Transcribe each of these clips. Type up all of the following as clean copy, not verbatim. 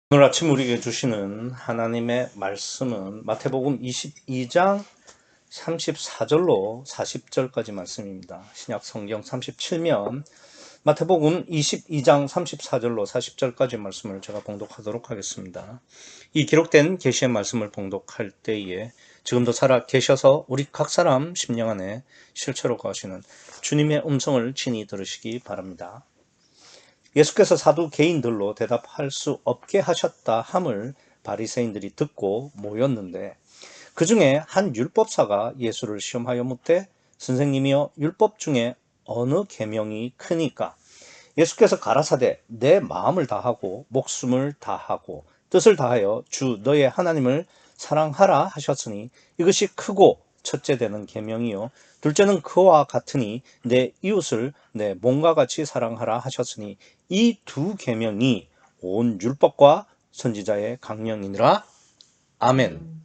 오늘 아침 우리에게 주시는 하나님의 말씀은 마태복음 22장 34절로 40절까지 말씀입니다. 신약 성경 37면 마태복음 22장 34절로 40절까지 말씀을 제가 봉독하도록 하겠습니다. 이 기록된 계시의 말씀을 봉독할 때에 지금도 살아 계셔서 우리 각 사람 심령 안에 실체로 거하시는 주님의 음성을 친히 들으시기 바랍니다. 예수께서 사두개인들로 대답할 수 없게 하셨다 함을 바리새인들이 듣고 모였는데 그 중에 한 율법사가 예수를 시험하여 묻되 선생님이여 율법 중에 어느 계명이 크니까? 예수께서 가라사대 내 마음을 다하고 목숨을 다하고 뜻을 다하여 주 너의 하나님을 사랑하라 하셨으니 이것이 크고 첫째 되는 계명이요 둘째는 그와 같으니 내 이웃을 내 몸과 같이 사랑하라 하셨으니 이 두 계명이 온 율법과 선지자의 강령이니라. 아멘.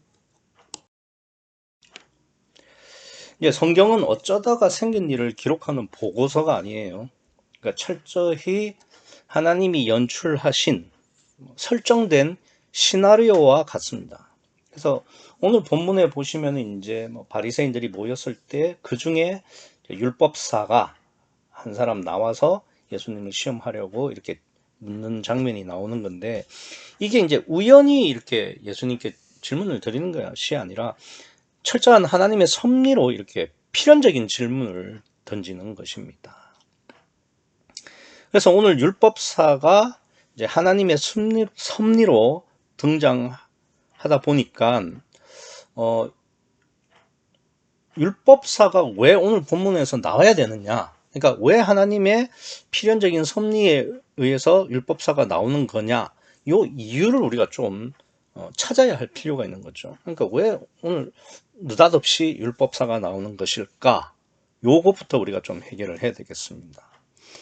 성경은 어쩌다가 생긴 일을 기록하는 보고서가 아니에요. 그러니까 철저히 하나님이 연출하신 설정된 시나리오와 같습니다. 그래서 오늘 본문에 보시면 이제 바리새인들이 모였을 때 그 중에 율법사가 한 사람 나와서 예수님을 시험하려고 이렇게 묻는 장면이 나오는 건데 이게 이제 우연히 이렇게 예수님께 질문을 드리는 것이 아니라 철저한 하나님의 섭리로 이렇게 필연적인 질문을 던지는 것입니다. 그래서 오늘 율법사가 이제 하나님의 섭리로 등장하다 보니까 율법사가 왜 오늘 본문에서 나와야 되느냐? 그러니까 왜 하나님의 필연적인 섭리에 의해서 율법사가 나오는 거냐? 요 이유를 우리가 좀 찾아야 할 필요가 있는 거죠. 그러니까 왜 오늘 느닷없이 율법사가 나오는 것일까? 요것부터 우리가 좀 해결을 해야 되겠습니다.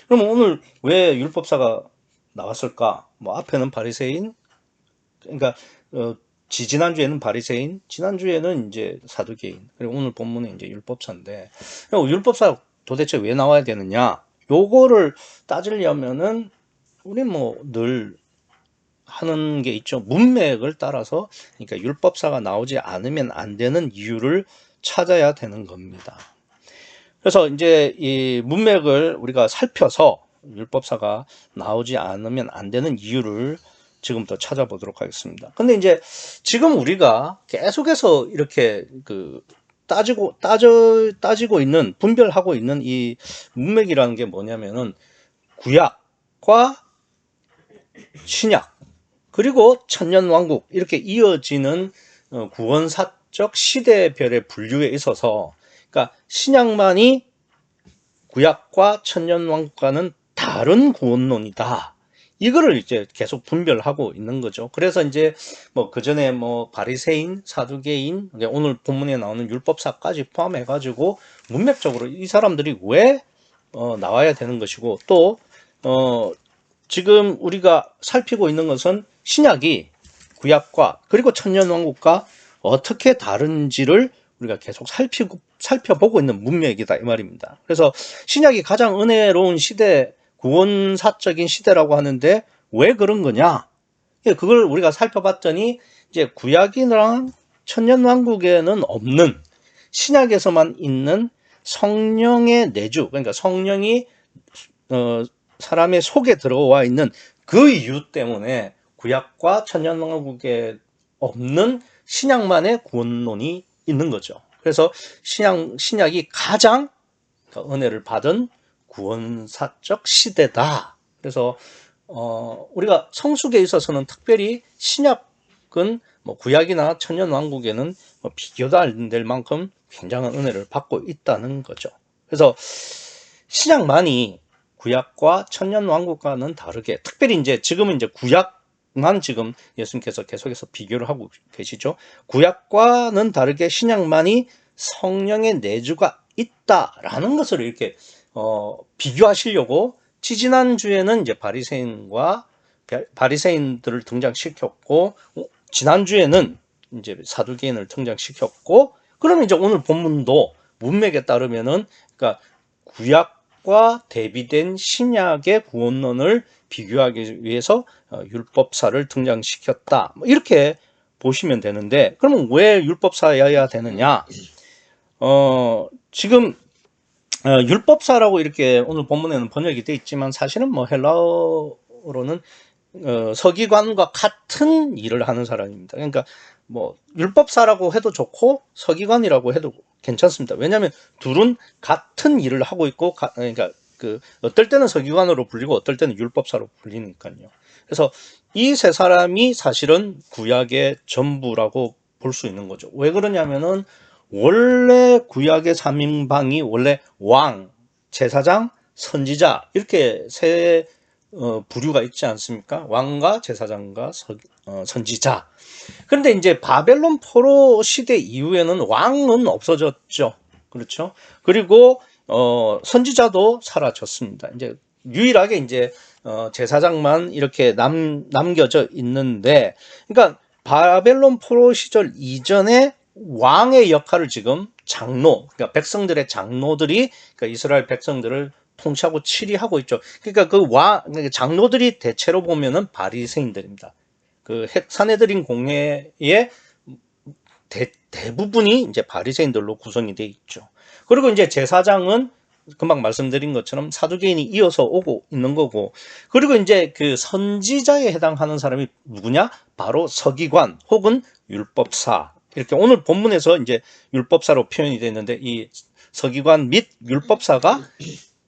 그럼 오늘 왜 율법사가 나왔을까? 앞에는 바리새인, 그러니까 지난주에는 바리새인, 지난주에는 이제 사두개인, 그리고 오늘 본문은 이제 율법사인데 율법사 도대체 왜 나와야 되느냐? 요거를 따지려면은 우리 늘 하는 게 있죠. 문맥을 따라서, 그러니까 율법사가 나오지 않으면 안 되는 이유를 찾아야 되는 겁니다. 그래서 이제 이 문맥을 우리가 살펴서 율법사가 나오지 않으면 안 되는 이유를 지금부터 찾아보도록 하겠습니다. 근데 이제 지금 우리가 계속해서 이렇게 따지고 있는, 분별하고 있는 이 문맥이라는 게 뭐냐면은 구약과 신약, 그리고 천년왕국, 이렇게 이어지는 구원사적 시대별의 분류에 있어서, 그러니까 신약만이 구약과 천년왕국과는 다른 구원론이다. 이거를 이제 계속 분별하고 있는 거죠. 그래서 이제 그 전에 바리새인, 사두개인, 오늘 본문에 나오는 율법사까지 포함해가지고 문맥적으로 이 사람들이 왜 나와야 되는 것이고, 또 지금 우리가 살피고 있는 것은 신약이 구약과 그리고 천년왕국과 어떻게 다른지를 우리가 계속 살펴보고 있는 문맥이다 이 말입니다. 그래서 신약이 가장 은혜로운 시대, 구원사적인 시대라고 하는데 왜 그런 거냐? 그걸 우리가 살펴봤더니 이제 구약이랑 천년왕국에는 없는, 신약에서만 있는 성령의 내주, 그러니까 성령이 사람의 속에 들어와 있는 그 이유 때문에 구약과 천년왕국에 없는 신약만의 구원론이 있는 거죠. 그래서 신약이 가장 은혜를 받은 구원사적 시대다. 그래서 우리가 성숙에 있어서는 특별히 신약은 구약이나 천년왕국에는 비교도 안 될 만큼 굉장한 은혜를 받고 있다는 거죠. 그래서 신약만이 구약과 천년왕국과는 다르게, 특별히 이제 지금은 이제 구약만 지금 예수님께서 계속해서 비교를 하고 계시죠. 구약과는 다르게 신약만이 성령의 내주가 있다라는 것을 이렇게 비교하시려고 지지난주에는 이제 바리새인들을 등장시켰고, 지난주에는 이제 사두개인을 등장시켰고, 그러면 이제 오늘 본문도 문맥에 따르면은, 그러니까 구약 구약과 대비된 신약의 구원론을 비교하기 위해서 율법사를 등장시켰다. 이렇게 보시면 되는데, 그러면 왜 율법사여야 되느냐? 지금 율법사라고 이렇게 오늘 본문에는 번역이 되어 있지만 사실은 뭐 헬라어로는 서기관과 같은 일을 하는 사람입니다. 그러니까 뭐 율법사라고 해도 좋고 서기관이라고 해도 괜찮습니다. 왜냐하면 둘은 같은 일을 하고 있고, 그러니까 어떨 때는 서기관으로 불리고 어떨 때는 율법사로 불리니까요. 그래서 이 세 사람이 사실은 구약의 전부라고 볼 수 있는 거죠. 왜 그러냐면은 원래 구약의 3인방이 원래 왕, 제사장, 선지자 이렇게 세 부류가 있지 않습니까? 왕과 제사장과 선지자. 그런데 이제 바벨론 포로 시대 이후에는 왕은 없어졌죠. 그렇죠? 그리고 선지자도 사라졌습니다. 이제 유일하게 이제 제사장만 이렇게 남겨져 있는데, 그러니까 바벨론 포로 시절 이전에 왕의 역할을 지금 장로, 그러니까 백성들의 장로들이, 그러니까 이스라엘 백성들을 통치하고 치리하고 있죠. 그러니까 그러니까 장로들이 대체로 보면은 바리새인들입니다. 그 사내들인 공회의 대부분이 이제 바리새인들로 구성이 돼 있죠. 그리고 이제 제사장은 금방 말씀드린 것처럼 사두개인이 이어서 오고 있는 거고, 그리고 이제 그 선지자에 해당하는 사람이 누구냐? 바로 서기관 혹은 율법사. 이렇게 오늘 본문에서 이제 율법사로 표현이 되는데, 이 서기관 및 율법사가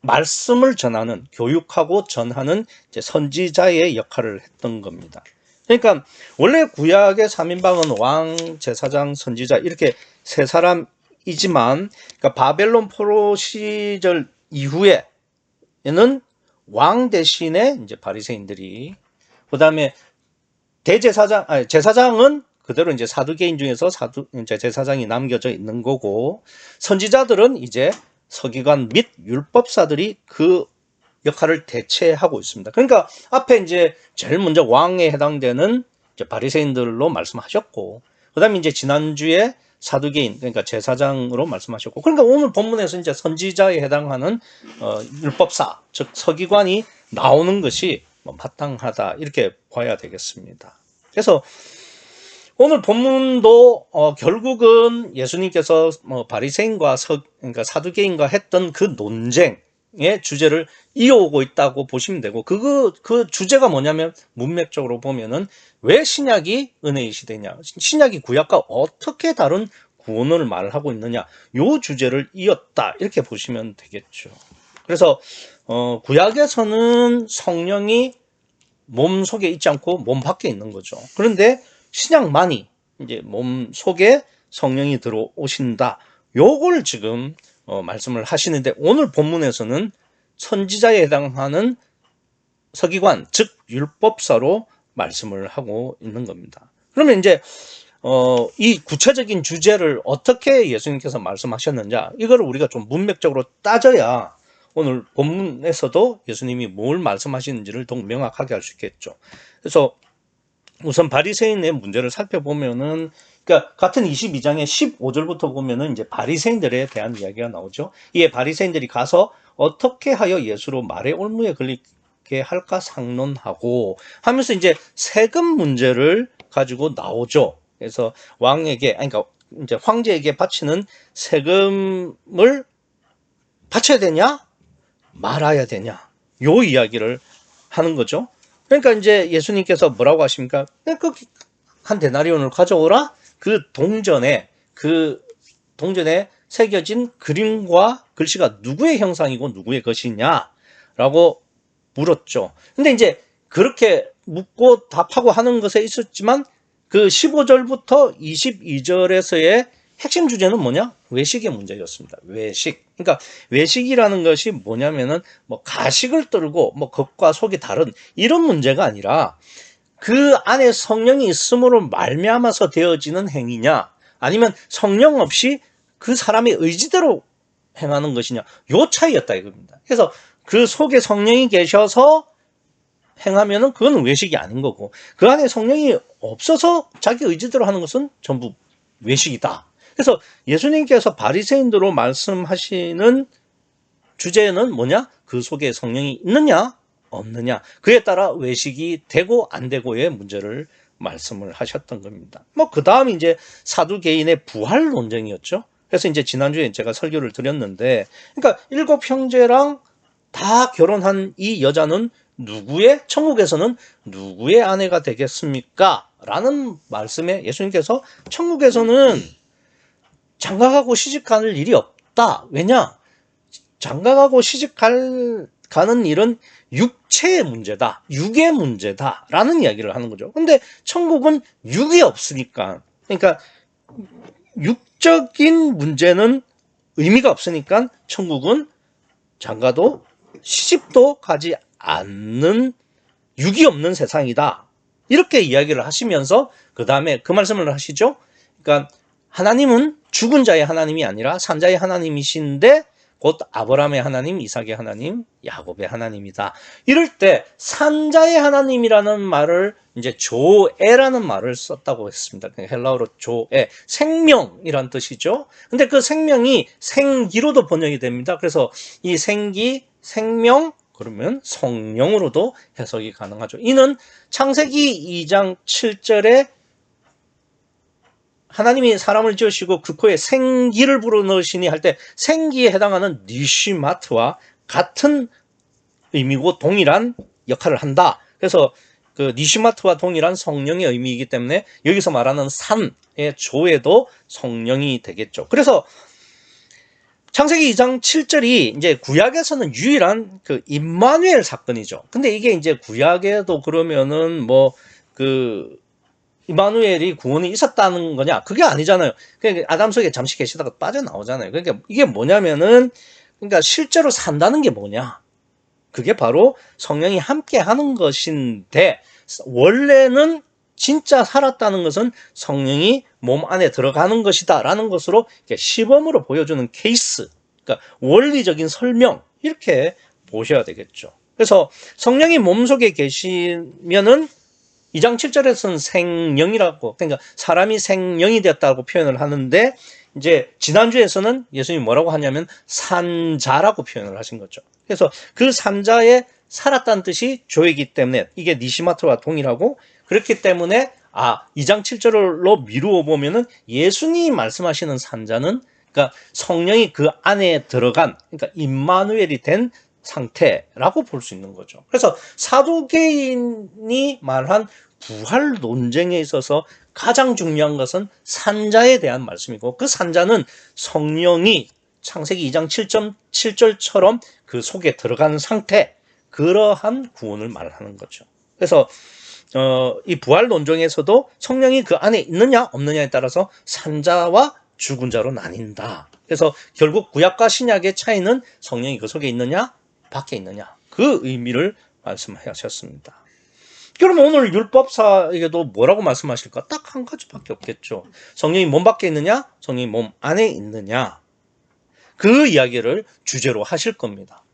말씀을 전하는, 교육하고 전하는 이제 선지자의 역할을 했던 겁니다. 그러니까 원래 구약의 3인방은 왕, 제사장, 선지자 이렇게 세 사람이지만, 그러니까 바벨론 포로 시절 이후에는 왕 대신에 이제 바리새인들이, 그다음에 제사장은 그대로 이제 사두개인 중에서 이제 제사장이 남겨져 있는 거고, 선지자들은 이제 서기관 및 율법사들이 그 역할을 대체하고 있습니다. 그러니까 앞에 이제 제일 먼저 왕에 해당되는 이제 바리새인들로 말씀하셨고, 그다음에 이제 지난주에 사두개인, 그러니까 제사장으로 말씀하셨고, 그러니까 오늘 본문에서 이제 선지자에 해당하는 율법사, 즉 서기관이 나오는 것이 마땅하다 이렇게 봐야 되겠습니다. 그래서 오늘 본문도 결국은 예수님께서 바리새인과 그러니까 사두개인과 했던 그 논쟁의 주제를 이어오고 있다고 보시면 되고, 그 주제가 뭐냐면 문맥적으로 보면은 왜 신약이 은혜의 시대냐, 신약이 구약과 어떻게 다른 구원을 말하고 있느냐, 요 주제를 이었다 이렇게 보시면 되겠죠. 그래서 구약에서는 성령이 몸 속에 있지 않고 몸 밖에 있는 거죠. 그런데 신약만이 이제 몸 속에 성령이 들어오신다. 요걸 지금 말씀을 하시는데, 오늘 본문에서는 선지자에 해당하는 서기관, 즉 율법사로 말씀을 하고 있는 겁니다. 그러면 이제 이 구체적인 주제를 어떻게 예수님께서 말씀하셨느냐, 이걸 우리가 좀 문맥적으로 따져야 오늘 본문에서도 예수님이 뭘 말씀하시는지를 더욱 명확하게 할 수 있겠죠. 그래서 우선 바리새인의 문제를 살펴보면은, 그러니까 같은 22장의 15절부터 보면은 이제 바리새인들에 대한 이야기가 나오죠. 이에 바리새인들이 가서 어떻게 하여 예수로 말의 올무에 걸리게 할까 상론하고 하면서 이제 세금 문제를 가지고 나오죠. 그래서 그러니까 이제 황제에게 바치는 세금을 바쳐야 되냐, 말아야 되냐, 요 이야기를 하는 거죠. 그러니까 이제 예수님께서 뭐라고 하십니까? 한 데나리온을 가져오라. 그 동전에 새겨진 그림과 글씨가 누구의 형상이고 누구의 것이냐라고 물었죠. 근데 이제 그렇게 묻고 답하고 하는 것에 있었지만, 그 15절부터 22절에서의 핵심 주제는 뭐냐? 외식의 문제였습니다. 외식. 그러니까 외식이라는 것이 뭐냐면은 뭐 가식을 떨고 뭐 겉과 속이 다른 이런 문제가 아니라, 그 안에 성령이 있음으로 말미암아서 되어지는 행위냐, 아니면 성령 없이 그 사람의 의지대로 행하는 것이냐, 요 차이였다 이겁니다. 그래서 그 속에 성령이 계셔서 행하면은 그건 외식이 아닌 거고, 그 안에 성령이 없어서 자기 의지대로 하는 것은 전부 외식이다. 그래서 예수님께서 바리새인들로 말씀하시는 주제는 뭐냐? 그 속에 성령이 있느냐 없느냐, 그에 따라 외식이 되고 안 되고의 문제를 말씀을 하셨던 겁니다. 뭐 그 다음 이제 사두개인의 부활 논쟁이었죠. 그래서 이제 지난주에 제가 설교를 드렸는데, 그러니까 7형제랑 다 결혼한 이 여자는 천국에서는 누구의 아내가 되겠습니까? 라는 말씀에 예수님께서 천국에서는 장가가고 시집가는 일이 없다. 왜냐? 장가가고 시집가는 일은 육체의 문제다. 육의 문제다. 라는 이야기를 하는 거죠. 근데 천국은 육이 없으니까, 그러니까 육적인 문제는 의미가 없으니까 천국은 장가도 시집도 가지 않는 육이 없는 세상이다. 이렇게 이야기를 하시면서 그 다음에 그 말씀을 하시죠. 그러니까 하나님은 죽은 자의 하나님이 아니라 산자의 하나님이신데 곧 아브라함의 하나님, 이삭의 하나님, 야곱의 하나님이다. 이럴 때 산자의 하나님이라는 말을 이제 조에라는 말을 썼다고 했습니다. 헬라어로 조에, 생명이란 뜻이죠. 근데 그 생명이 생기로도 번역이 됩니다. 그래서 이 생기, 생명, 그러면 성령으로도 해석이 가능하죠. 이는 창세기 2장 7절에 하나님이 사람을 지으시고 그 코에 생기를 불어넣으시니 할 때 생기에 해당하는 니시마트와 같은 의미고 동일한 역할을 한다. 그래서 그 니시마트와 동일한 성령의 의미이기 때문에 여기서 말하는 산의 조에도 성령이 되겠죠. 그래서 창세기 2장 7절이 이제 구약에서는 유일한 그 임마누엘 사건이죠. 근데 이게 이제 구약에도 그러면은 임마누엘이 구원이 있었다는 거냐? 그게 아니잖아요. 그러니까 아담 속에 잠시 계시다가 빠져나오잖아요. 그러니까 이게 뭐냐면은, 그러니까 실제로 산다는 게 뭐냐? 그게 바로 성령이 함께 하는 것인데, 원래는 진짜 살았다는 것은 성령이 몸 안에 들어가는 것이다 라는 것으로 시범으로 보여주는 케이스, 그러니까 원리적인 설명, 이렇게 보셔야 되겠죠. 그래서 성령이 몸속에 계시면은 2장 7절에서는 생령이라고, 그러니까 사람이 생령이 되었다고 표현을 하는데, 이제 지난주에서는 예수님이 뭐라고 하냐면 산자라고 표현을 하신 거죠. 그래서 그 산자에 살았다는 뜻이 조이기 때문에 이게 니시마트와 동일하고, 그렇기 때문에 2장 7절로 미루어 보면은 예수님이 말씀하시는 산자는, 그러니까 성령이 그 안에 들어간, 그러니까 임마누엘이 된 상태라고 볼 수 있는 거죠. 그래서 사두개인이 말한 부활 논쟁에 있어서 가장 중요한 것은 산자에 대한 말씀이고, 그 산자는 성령이 창세기 2장 7절처럼 그 속에 들어가는 상태, 그러한 구원을 말하는 거죠. 그래서 이 부활 논쟁에서도 성령이 그 안에 있느냐 없느냐에 따라서 산자와 죽은 자로 나뉜다. 그래서 결국 구약과 신약의 차이는 성령이 그 속에 있느냐 밖에 있느냐, 그 의미를 말씀하셨습니다. 그러면 오늘 율법사에게도 뭐라고 말씀하실까? 딱 한 가지밖에 없겠죠. 성령이 몸 밖에 있느냐, 성령이 몸 안에 있느냐, 그 이야기를 주제로 하실 겁니다.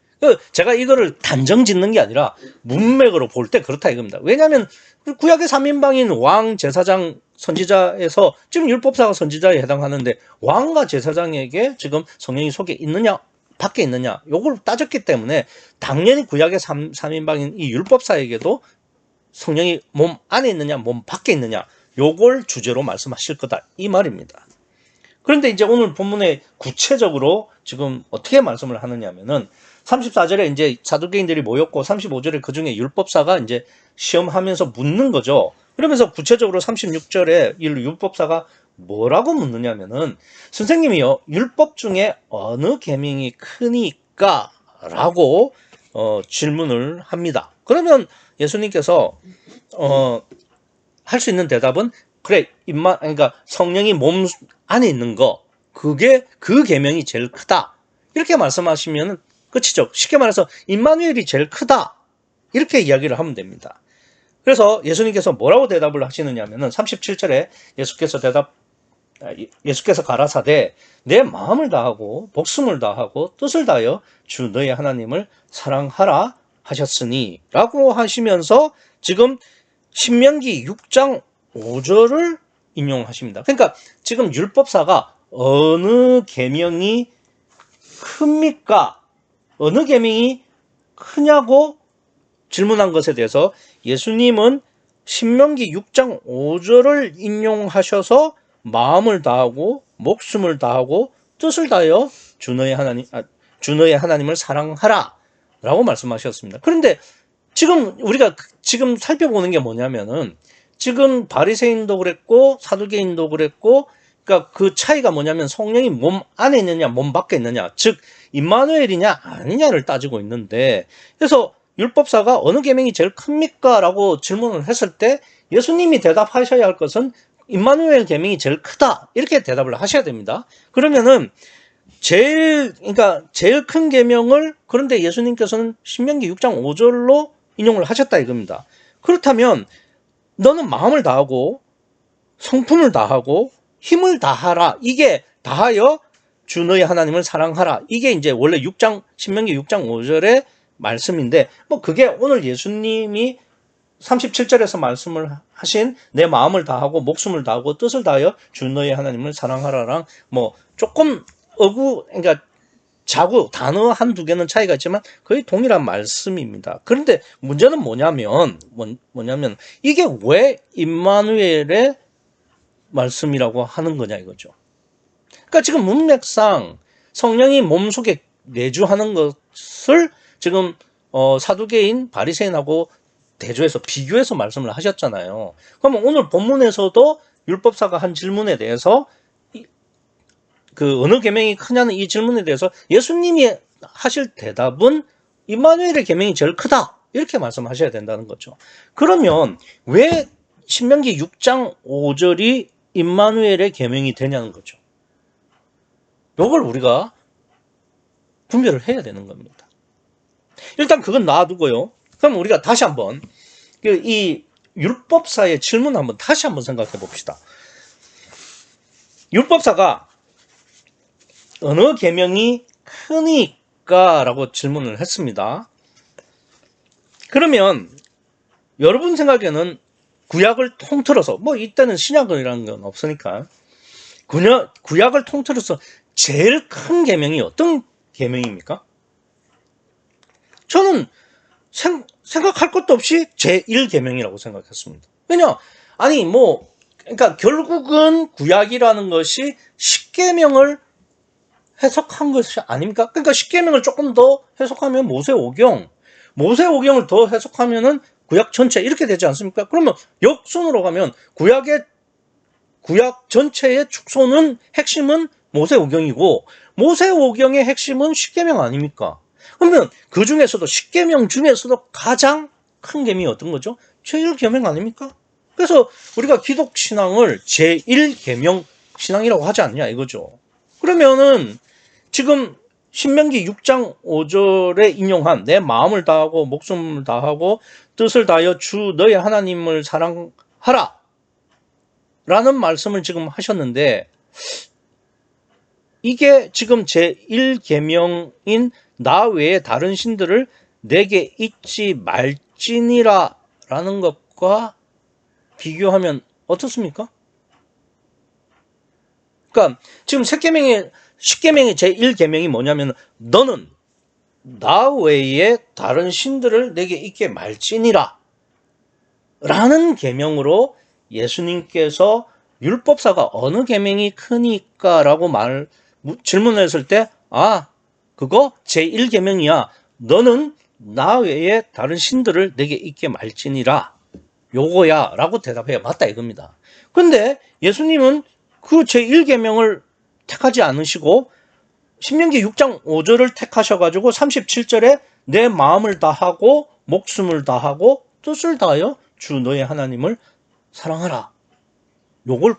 제가 이거를 단정 짓는 게 아니라 문맥으로 볼 때 그렇다 이겁니다. 왜냐하면 구약의 3인방인 왕, 제사장, 선지자에서 지금 율법사가 선지자에 해당하는데, 왕과 제사장에게 지금 성령이 속에 있느냐 밖에 있느냐, 요걸 따졌기 때문에 당연히 구약의 3인방인 이 율법사에게도 성령이 몸 안에 있느냐 몸 밖에 있느냐, 요걸 주제로 말씀하실 거다 이 말입니다. 그런데 이제 오늘 본문에 구체적으로 지금 어떻게 말씀을 하느냐면은 34절에 이제 사두개인들이 모였고 35절에 그 중에 율법사가 이제 시험하면서 묻는 거죠. 그러면서 구체적으로 36절에 이 율법사가 뭐라고 묻느냐면은, 선생님이요, 율법 중에 어느 계명이 크니까? 라고 질문을 합니다. 그러면 예수님께서 할 수 있는 대답은, 그래, 그러니까 성령이 몸 안에 있는 거, 그게 그 계명이 제일 크다, 이렇게 말씀하시면 끝이죠. 쉽게 말해서 임마누엘이 제일 크다, 이렇게 이야기를 하면 됩니다. 그래서 예수님께서 뭐라고 대답을 하시느냐면은 37절에 예수께서 가라사대 내 마음을 다하고 목숨을 다하고 뜻을 다하여 주 너의 하나님을 사랑하라 하셨으니 라고 하시면서 지금 신명기 6장 5절을 인용하십니다. 그러니까 지금 율법사가 어느 계명이 큽니까? 어느 계명이 크냐고 질문한 것에 대해서 예수님은 신명기 6장 5절을 인용하셔서 마음을 다하고 목숨을 다하고 뜻을 다하여 주 너의 하나님을 사랑하라 라고 말씀하셨습니다. 그런데 지금 우리가 지금 살펴보는 게 뭐냐면은 지금 바리새인도 그랬고 사두개인도 그랬고, 그러니까 그 차이가 뭐냐면 성령이 몸 안에 있느냐 몸 밖에 있느냐, 즉 임마누엘이냐 아니냐를 따지고 있는데, 그래서 율법사가 어느 계명이 제일 큽니까? 라고 질문을 했을 때 예수님이 대답하셔야 할 것은 임마누엘 계명이 제일 크다 이렇게 대답을 하셔야 됩니다. 그러면은 제일 큰 계명을, 그런데 예수님께서는 신명기 6장 5절로 인용을 하셨다 이겁니다. 그렇다면 너는 마음을 다하고 성품을 다하고 힘을 다하라, 이게 다하여 주 너의 하나님을 사랑하라, 이게 이제 원래 신명기 6장 5절의 말씀인데, 뭐 그게 오늘 예수님이 37절에서 말씀을 하신 내 마음을 다하고 목숨을 다하고 뜻을 다하여 주 너의 하나님을 사랑하라랑 뭐 조금 그러니까 자구 단어 한두 개는 차이가 있지만 거의 동일한 말씀입니다. 그런데 문제는 뭐냐면 이게 왜 임마누엘의 말씀이라고 하는 거냐 이거죠. 그러니까 지금 문맥상 성령이 몸속에 내주하는 것을 지금 사두개인 바리새인하고 대조해서 비교해서 말씀을 하셨잖아요. 그러면 오늘 본문에서도 율법사가 한 질문에 대해서 그 어느 계명이 크냐는 이 질문에 대해서 예수님이 하실 대답은 임마누엘의 계명이 제일 크다 이렇게 말씀하셔야 된다는 거죠. 그러면 왜 신명기 6장 5절이 임마누엘의 계명이 되냐는 거죠. 이걸 우리가 분별을 해야 되는 겁니다. 일단 그건 놔두고요. 그럼 우리가 다시 한번 이 율법사의 질문 한번 다시 한번 생각해 봅시다. 율법사가 어느 계명이 크니까 라고 질문을 했습니다. 그러면 여러분 생각에는 구약을 통틀어서, 뭐 이때는 신약이라는 건 없으니까 구약을 통틀어서 제일 큰 계명이 어떤 계명입니까? 저는 생각할 것도 없이 제1계명이라고 생각했습니다. 그러니까 결국은 구약이라는 것이 10계명을 해석한 것이 아닙니까? 그러니까 10계명을 조금 더 해석하면 모세오경을 더 해석하면은 구약 전체 이렇게 되지 않습니까? 그러면 역순으로 가면 구약 전체의 축소는 핵심은 모세오경이고 모세오경의 핵심은 10계명 아닙니까? 그러면 그 중에서도 10계명 중에서도 가장 큰 계명이 어떤 거죠? 제1계명 아닙니까? 그래서 우리가 기독 신앙을 제1계명 신앙이라고 하지 않냐 이거죠. 그러면은 지금 신명기 6장 5절에 인용한 내 마음을 다하고 목숨을 다하고 뜻을 다하여 주 너의 하나님을 사랑하라 라는 말씀을 지금 하셨는데, 이게 지금 제1계명인 나 외에 다른 신들을 내게 잊지 말지니라 라는 것과 비교하면 어떻습니까? 그러니까 지금 10계명의 제1계명이 뭐냐면 너는 나 외에 다른 신들을 내게 잊게 말지니라 라는 계명으로 예수님께서 율법사가 어느 계명이 크니까 라고 질문을 했을 때, 그거 제1계명이야. 너는 나 외에 다른 신들을 내게 잊게 말지니라. 요거야 라고 대답해야 맞다 이겁니다. 근데 예수님은 그 제1계명을 택하지 않으시고 신명기 6장 5절을 택하셔가지고 37절에 내 마음을 다하고 목숨을 다하고 뜻을 다하여 주 너의 하나님을 사랑하라. 요걸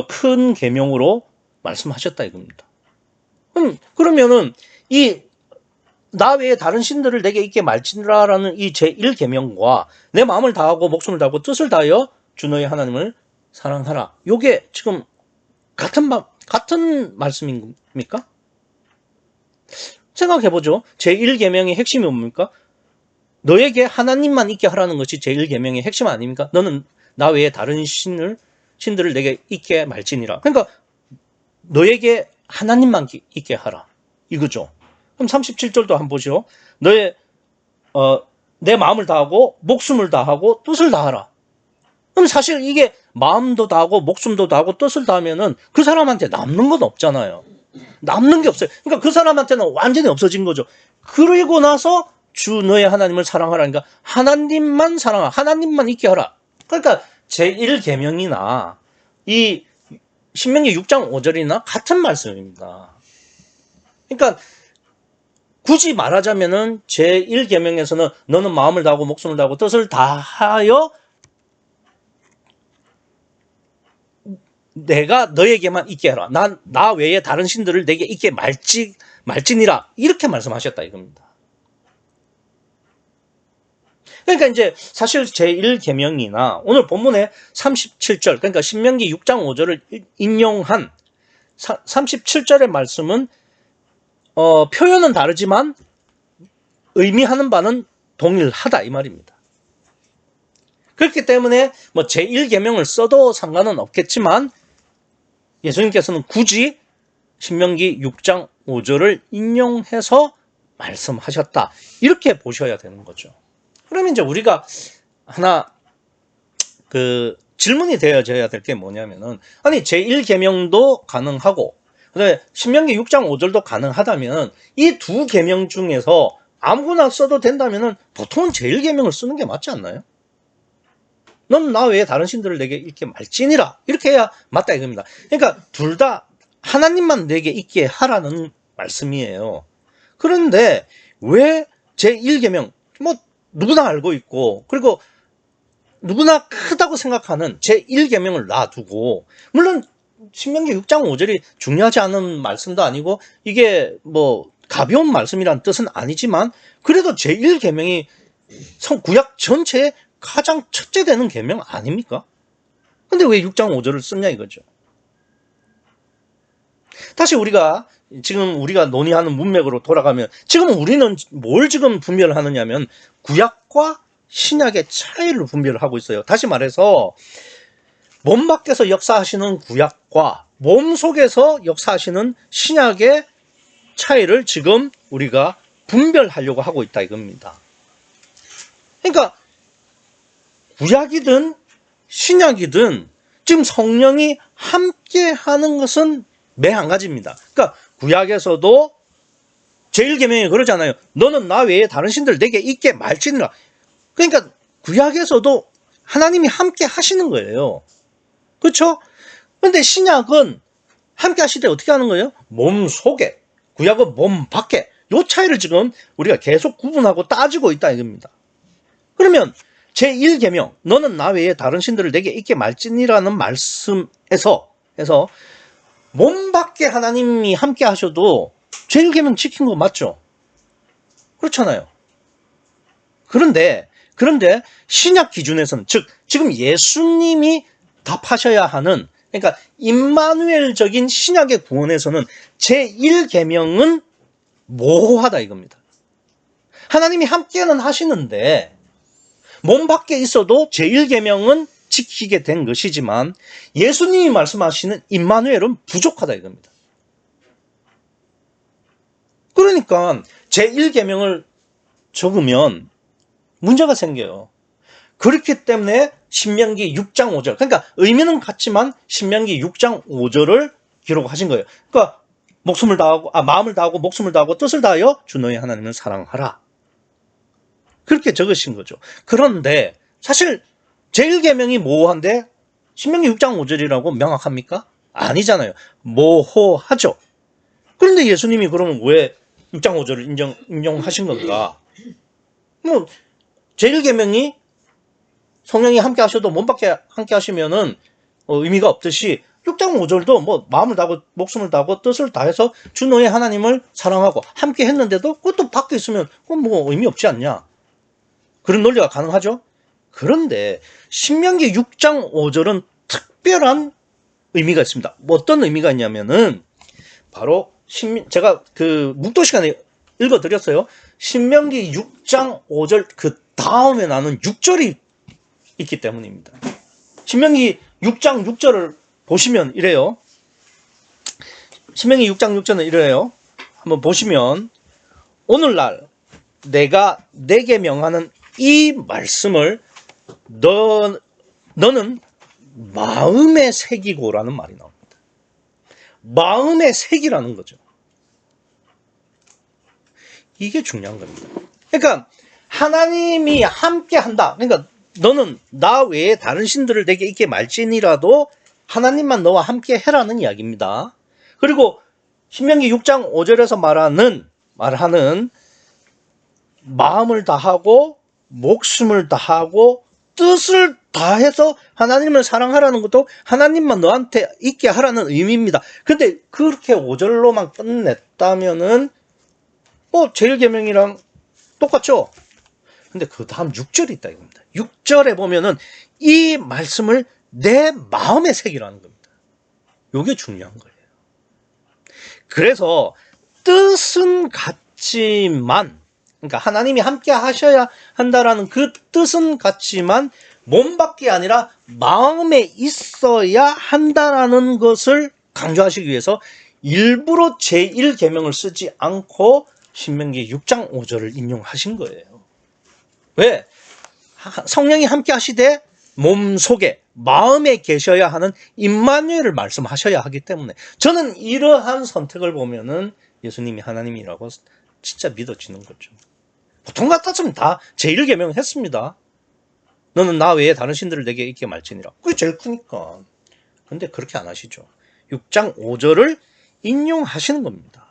큰 계명으로 말씀하셨다 이겁니다. 그러면은 나 외에 다른 신들을 내게 잊게 말지니라라는 이 제1계명과 내 마음을 다하고 목숨을 다하고 뜻을 다하여 주 너의 하나님을 사랑하라. 요게 지금 같은 말씀입니까? 생각해보죠. 제1계명의 핵심이 뭡니까? 너에게 하나님만 있게 하라는 것이 제1계명의 핵심 아닙니까? 너는 나 외에 다른 신들을 내게 있게 말지니라. 그러니까 너에게 하나님만 있게 하라 이거죠. 그럼 37절도 한번 보시오. 내 마음을 다하고 목숨을 다하고 뜻을 다하라. 그럼 사실 이게 마음도 다하고 목숨도 다하고 뜻을 다하면은 그 사람한테 남는 건 없잖아요. 남는 게 없어요. 그러니까 그 사람한테는 완전히 없어진 거죠. 그리고 나서 주 너의 하나님을 사랑하라니까 하나님만 사랑하라. 하나님만 있게 하라. 그러니까 제1계명이나 이 신명기 6장 5절이나 같은 말씀입니다. 그러니까 굳이 말하자면은 제1계명에서는 너는 마음을 다하고 목숨을 다하고 뜻을 다하여 내가 너에게만 있게 하라. 나 외에 다른 신들을 내게 있게 말지니라. 이렇게 말씀하셨다 이겁니다. 그러니까 이제 사실 제1계명이나 오늘 본문의 37절, 그러니까 신명기 6장 5절을 인용한 37절의 말씀은 표현은 다르지만 의미하는 바는 동일하다 이 말입니다. 그렇기 때문에 뭐 제1계명을 써도 상관은 없겠지만 예수님께서는 굳이 신명기 6장 5절을 인용해서 말씀하셨다. 이렇게 보셔야 되는 거죠. 그러면 이제 우리가 하나 질문이 되어져야 될 게 뭐냐면은 아니 제1계명도 가능하고 그다음에 신명기 6장 5절도 가능하다면 이 두 계명 중에서 아무거나 써도 된다면은 보통은 제1계명을 쓰는 게 맞지 않나요? 넌 나 외에 다른 신들을 내게 있게 말지니라. 이렇게 해야 맞다 이겁니다. 그러니까 둘 다 하나님만 내게 있게 하라는 말씀이에요. 그런데 왜 제1계명 뭐 누구나 알고 있고 그리고 누구나 크다고 생각하는 제1계명을 놔두고 물론 신명기 6장 5절이 중요하지 않은 말씀도 아니고 이게 뭐 가벼운 말씀이란 뜻은 아니지만 그래도 제1계명이 구약 전체에 가장 첫째 되는 계명 아닙니까? 근데 왜 6장 5절을 썼냐 이거죠. 다시 지금 우리가 논의하는 문맥으로 돌아가면 지금 우리는 뭘 지금 분별을 하느냐면 구약과 신약의 차이를 분별을 하고 있어요. 다시 말해서 몸 밖에서 역사하시는 구약과 몸 속에서 역사하시는 신약의 차이를 지금 우리가 분별하려고 하고 있다 이겁니다. 그러니까 구약이든 신약이든 지금 성령이 함께 하는 것은 매 한 가지입니다. 그러니까 구약에서도 제1계명이 그러잖아요. 너는 나 외에 다른 신들 내게 있게 말지니라. 그러니까 구약에서도 하나님이 함께 하시는 거예요. 그렇죠? 그런데 신약은 함께 하실 때 어떻게 하는 거예요? 몸 속에, 구약은 몸 밖에. 이 차이를 지금 우리가 계속 구분하고 따지고 있다 이겁니다. 그러면 제1계명 너는 나 외에 다른 신들을 내게 있게 말지니라는 말씀에서 몸 밖에 하나님이 함께 하셔도 제1계명 지킨 거 맞죠? 그렇잖아요. 그런데 신약 기준에서는 즉 지금 예수님이 답하셔야 하는 그러니까 임마누엘적인 신약의 구원에서는 제1계명은 모호하다 이겁니다. 하나님이 함께는 하시는데 몸 밖에 있어도 제1계명은 지키게 된 것이지만 예수님이 말씀하시는 임마누엘은 부족하다 이겁니다. 그러니까 제1계명을 적으면 문제가 생겨요. 그렇기 때문에 신명기 6장 5절 그러니까 의미는 같지만 신명기 6장 5절을 기록하신 거예요. 그러니까 마음을 다하고 목숨을 다하고 뜻을 다하여 주 너의 하나님을 사랑하라. 그렇게 적으신 거죠. 그런데 사실 제1계명이 모호한데 신명기 6장 5절이라고 명확합니까? 아니잖아요. 모호하죠. 그런데 예수님이 그러면 왜 6장 5절을 인용하신 건가? 뭐 제1계명이 성령이 함께 하셔도 몸 밖에 함께 하시면은 의미가 없듯이 6장 5절도 뭐 마음을 다하고 목숨을 다하고 뜻을 다해서 주 너의 하나님을 사랑하고 함께 했는데도 그것도 밖에 있으면 그건 뭐 의미 없지 않냐? 그런 논리가 가능하죠? 그런데 신명기 6장 5절은 특별한 의미가 있습니다. 뭐 어떤 의미가 있냐면은 바로 제가 묵도 시간에 읽어드렸어요. 신명기 6장 5절 그 다음에 나는 6절이 있기 때문입니다. 신명기 6장 6절을 보시면 이래요. 신명기 6장 6절은 이래요. 한번 보시면 오늘날 내가 내게 명하는 이 말씀을 너는 마음에 새기고라는 말이 나옵니다. 마음에 새기라는 거죠. 이게 중요한 겁니다. 그러니까 하나님이 함께 한다. 그러니까 너는 나 외에 다른 신들을 내게 있게 말지니라도 하나님만 너와 함께 해라는 이야기입니다. 그리고 신명기 6장 5절에서 말하는 마음을 다하고 목숨을 다하고 뜻을 다해서 하나님을 사랑하라는 것도 하나님만 너한테 있게 하라는 의미입니다. 근데 그렇게 5절로만 끝냈다면은 제1계명이랑 똑같죠? 근데 그 다음 6절이 있다 이겁니다. 6절에 보면은 이 말씀을 내 마음에 새기라는 겁니다. 이게 중요한 거예요. 그래서 뜻은 같지만, 그러니까 하나님이 함께 하셔야 한다라는 그 뜻은 같지만 몸밖에 아니라 마음에 있어야 한다라는 것을 강조하시기 위해서 일부러 제1계명을 쓰지 않고 신명기 6장 5절을 인용하신 거예요. 왜? 성령이 함께 하시되 몸속에 마음에 계셔야 하는 임마누엘을 말씀하셔야 하기 때문에 저는 이러한 선택을 보면은 예수님이 하나님이라고 진짜 믿어지는 거죠. 보통 같았으면 다 제1계명을 했습니다. 너는 나 외에 다른 신들을 내게 있게 말지니라. 그게 제일 크니까. 근데 그렇게 안 하시죠. 6장 5절을 인용하시는 겁니다.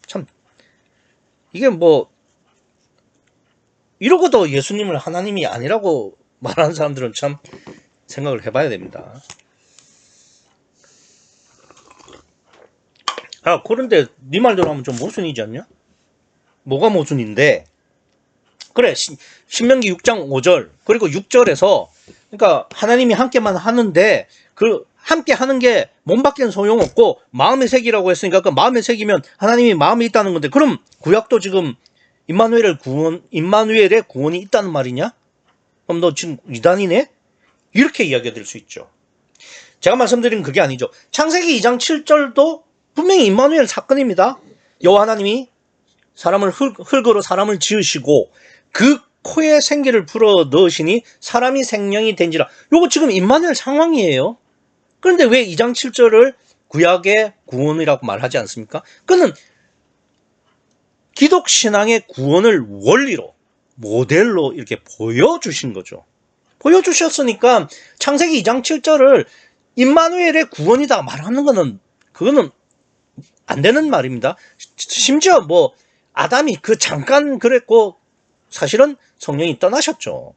참 이게 이러고도 예수님을 하나님이 아니라고 말하는 사람들은 참 생각을 해봐야 됩니다. 그런데 네 말대로 하면 좀 모순이지 않냐? 뭐가 모순인데? 그래, 신명기 6장 5절 그리고 6절에서 그러니까 하나님이 함께만 하는데 그 함께 하는 게 몸밖에는 소용없고 마음의 색이라고 했으니까 그 마음의 색이면 하나님이 마음에 있다는 건데 그럼 구약도 지금 임마누엘의 구원이 있다는 말이냐? 그럼 너 지금 이단이네? 이렇게 이야기가 될 수 있죠. 제가 말씀드린 그게 아니죠. 창세기 2장 7절도 분명히 임마누엘 사건입니다. 여호와 하나님이 흙으로 사람을 지으시고 그 코에 생기를 불어 넣으시니 사람이 생명이 된지라. 요거 지금 임마누엘 상황이에요. 그런데 왜 2장 7절을 구약의 구원이라고 말하지 않습니까? 그는 기독 신앙의 구원을 원리로 모델로 이렇게 보여주신 거죠. 보여주셨으니까 창세기 2장 7절을 임마누엘의 구원이다 말하는 거는 그거는 안 되는 말입니다. 심지어 아담이 잠깐 그랬고 사실은 성령이 떠나셨죠.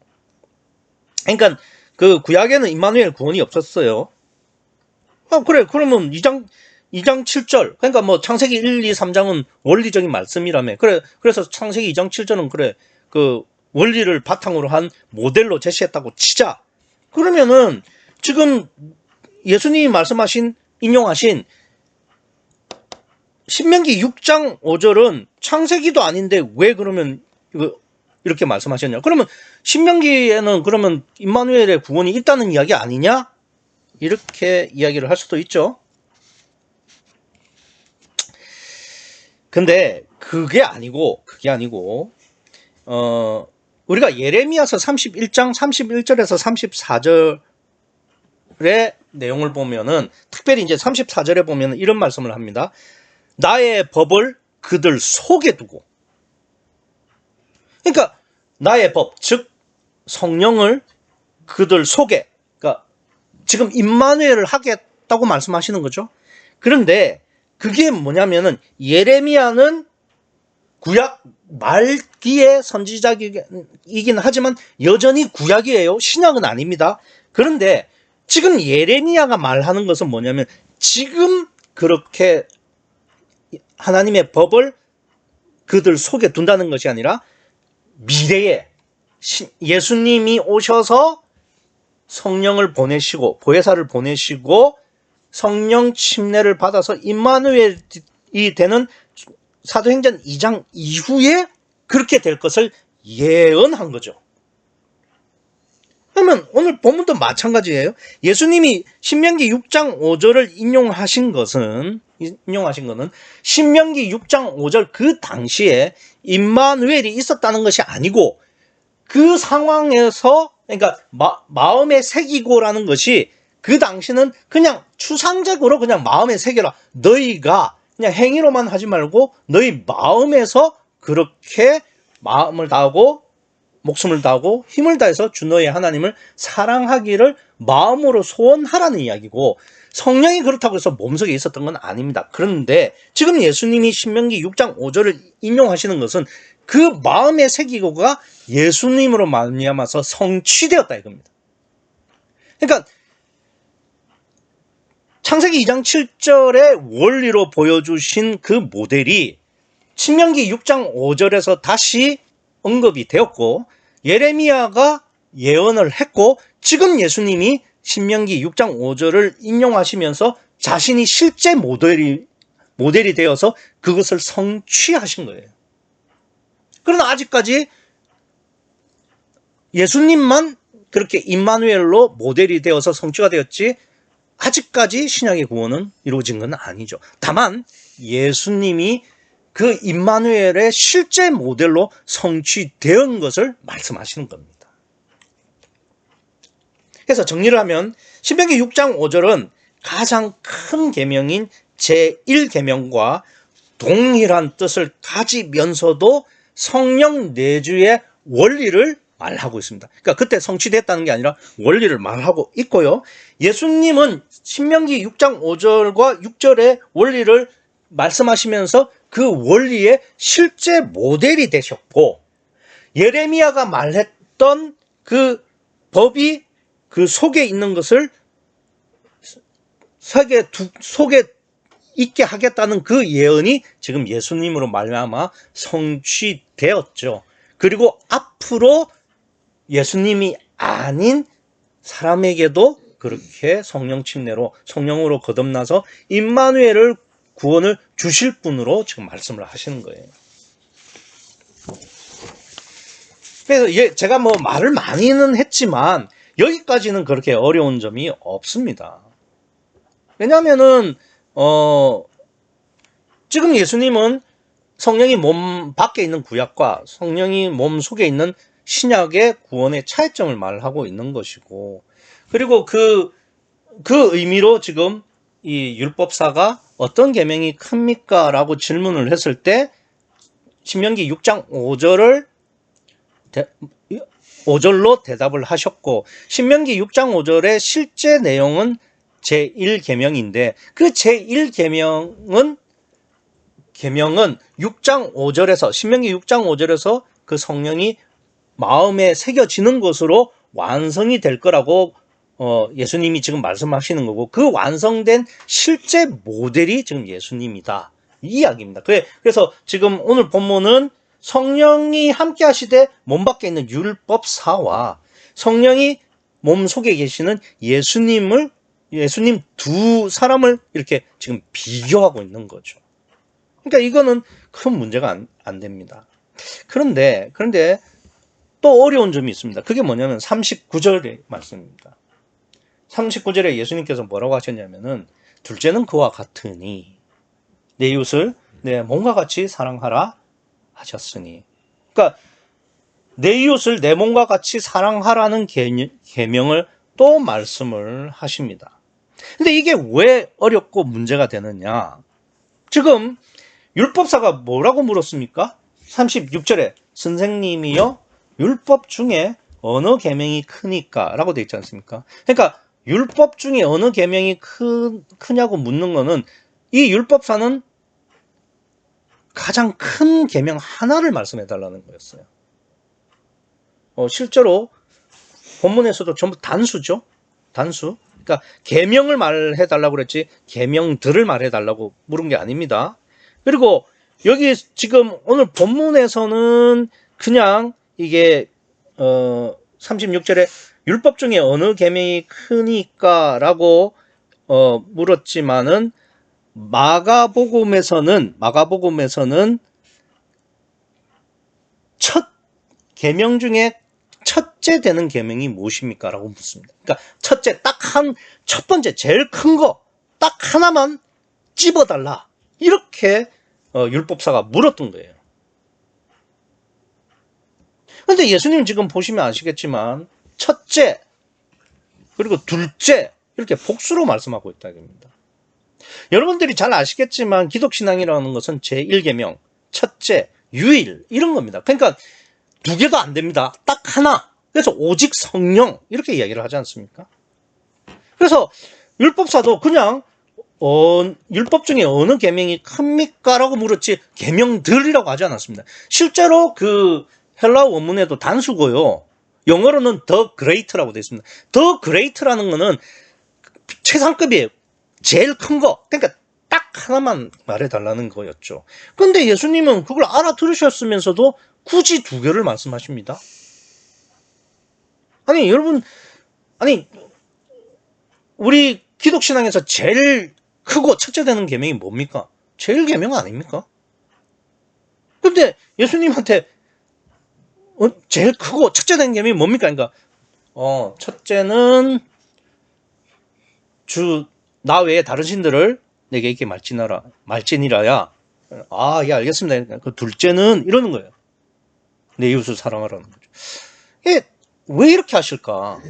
그러니까 그 구약에는 임마누엘 구원이 없었어요. 그래 그러면 2장 7절 그러니까 창세기 1, 2, 3장은 원리적인 말씀이라며. 그래서 창세기 2장 7절은 그 원리를 바탕으로 한 모델로 제시했다고 치자. 그러면은 지금 예수님이 인용하신 신명기 6장 5절은 창세기도 아닌데 왜 그러면 이렇게 말씀하셨냐? 그러면 신명기에는 그러면 임마누엘의 구원이 있다는 이야기 아니냐? 이렇게 이야기를 할 수도 있죠. 근데 그게 아니고 우리가 예레미야서 31장 31절에서 34절의 내용을 보면은 특별히 이제 34절에 보면은 이런 말씀을 합니다. 나의 법을 그들 속에 두고. 그러니까 나의 법, 즉 성령을 그들 속에, 그러니까 지금 임마누엘을 하겠다고 말씀하시는 거죠. 그런데 그게 뭐냐면은 예레미야는 구약 말기의 선지자이긴 하지만 여전히 구약이에요. 신약은 아닙니다. 그런데 지금 예레미야가 말하는 것은 뭐냐면 지금 그렇게 하나님의 법을 그들 속에 둔다는 것이 아니라 미래에 예수님이 오셔서 성령을 보내시고 보혜사를 보내시고 성령 침례를 받아서 임마누엘이 되는 사도행전 2장 이후에 그렇게 될 것을 예언한 거죠. 그러면 오늘 본문도 마찬가지예요. 예수님이 신명기 6장 5절을 인용하신 거는 신명기 6장 5절 그 당시에 임마누엘이 있었다는 것이 아니고 그 상황에서 그러니까 마음에 새기고라는 것이 그 당시는 그냥 추상적으로 그냥 마음에 새겨라. 너희가 그냥 행위로만 하지 말고 너희 마음에서 그렇게 마음을 다하고 목숨을 다하고 힘을 다해서 주 너의 하나님을 사랑하기를 마음으로 소원하라는 이야기고 성령이 그렇다고 해서 몸속에 있었던 건 아닙니다. 그런데 지금 예수님이 신명기 6장 5절을 인용하시는 것은 그 마음에 새기고가 예수님으로 말미암아서 성취되었다 이겁니다. 그러니까 창세기 2장 7절의 원리로 보여주신 그 모델이 신명기 6장 5절에서 다시 언급이 되었고 예레미야가 예언을 했고 지금 예수님이 신명기 6장 5절을 인용하시면서 자신이 실제 모델이 되어서 그것을 성취하신 거예요. 그러나 아직까지 예수님만 그렇게 임마누엘로 모델이 되어서 성취가 되었지 아직까지 신약의 구원은 이루어진 건 아니죠. 다만 예수님이 그 임마누엘의 실제 모델로 성취된 것을 말씀하시는 겁니다. 그래서 정리를 하면 신명기 6장 5절은 가장 큰 계명인 제1계명과 동일한 뜻을 가지면서도 성령 내주의 원리를 말하고 있습니다. 그러니까 그때 성취됐다는 게 아니라 원리를 말하고 있고요. 예수님은 신명기 6장 5절과 6절의 원리를 말씀하시면서 그 원리의 실제 모델이 되셨고 예레미야가 말했던 그 법이 그 속에 있는 것을 속에 있게 하겠다는 그 예언이 지금 예수님으로 말미암아 성취되었죠. 그리고 앞으로 예수님이 아닌 사람에게도 그렇게 성령 침례로 성령으로 거듭나서 임마누엘을 구원을 주실 분으로 지금 말씀을 하시는 거예요. 그래서 제가 뭐 말을 많이는 했지만 여기까지는 그렇게 어려운 점이 없습니다. 왜냐하면은 지금 예수님은 성령이 몸 밖에 있는 구약과 성령이 몸 속에 있는 신약의 구원의 차이점을 말하고 있는 것이고 그리고 그 의미로 지금 이 율법사가 어떤 계명이 큽니까? 라고 질문을 했을 때 신명기 6장 5절로 대답을 하셨고 신명기 6장 5절의 실제 내용은 제1계명인데 그 제1계명은 6장 5절에서 신명기 6장 5절에서 그 성령이 마음에 새겨지는 것으로 완성이 될 거라고 예수님이 지금 말씀하시는 거고 그 완성된 실제 모델이 지금 예수님이다. 이 이야기입니다. 그래서 지금 오늘 본문은 성령이 함께 하시되 몸 밖에 있는 율법사와 성령이 몸 속에 계시는 예수님 두 사람을 이렇게 지금 비교하고 있는 거죠. 그러니까 이거는 큰 문제가 안 됩니다. 그런데 또 어려운 점이 있습니다. 그게 뭐냐면 39절의 말씀입니다. 39절에 예수님께서 뭐라고 하셨냐면은 둘째는 그와 같으니 내 이웃을 내 몸과 같이 사랑하라 하셨으니 그러니까 내 이웃을 내 몸과 같이 사랑하라는 계명을 또 말씀을 하십니다. 근데 이게 왜 어렵고 문제가 되느냐? 지금 율법사가 뭐라고 물었습니까? 36절에 선생님이요 율법 중에 어느 계명이 크니까 라고 되어 있지 않습니까? 그러니까 율법 중에 어느 계명이 크냐고 묻는 거는 이 율법사는 가장 큰 계명 하나를 말씀해 달라는 거였어요. 실제로 본문에서도 전부 단수죠. 단수. 그러니까 계명을 말해 달라고 그랬지 계명들을 말해 달라고 물은 게 아닙니다. 그리고 여기 지금 오늘 본문에서는 그냥 이게 36절에 율법 중에 어느 계명이 크니까 라고 물었지만은 마가복음에서는 첫 계명 중에 첫째 되는 계명이 무엇입니까? 라고 묻습니다. 그러니까 첫째, 첫 번째, 제일 큰 거, 딱 하나만 집어달라. 이렇게 율법사가 물었던 거예요. 근데 예수님 지금 보시면 아시겠지만 첫째, 그리고 둘째, 이렇게 복수로 말씀하고 있다 이겁니다. 여러분들이 잘 아시겠지만 기독신앙이라는 것은 제1계명, 첫째, 유일 이런 겁니다. 그러니까 두 개도 안 됩니다. 딱 하나. 그래서 오직 성령 이렇게 이야기를 하지 않습니까? 그래서 율법사도 그냥 율법 중에 어느 계명이 큽니까? 라고 물었지 계명들이라고 하지 않았습니다. 실제로 그 헬라어 원문에도 단수고요. 영어로는 the great라고 되어 있습니다. the great라는 거는 최상급이에요. 제일 큰 거. 그러니까 딱 하나만 말해달라는 거였죠. 근데 예수님은 그걸 알아들으셨으면서도 굳이 두 개를 말씀하십니다. 아니 여러분, 아니 우리 기독신앙에서 제일 크고 첫째 되는 계명이 뭡니까? 제일 계명 아닙니까? 근데 예수님한테 제일 크고 첫째 되는 계명이 뭡니까? 그러니까 첫째는 나 외에 다른 신들을 내게 있게 말지니라야. 예, 알겠습니다. 그 둘째는 이러는 거예요. 내 이웃을 사랑하라는 거죠. 이게 왜 이렇게 하실까?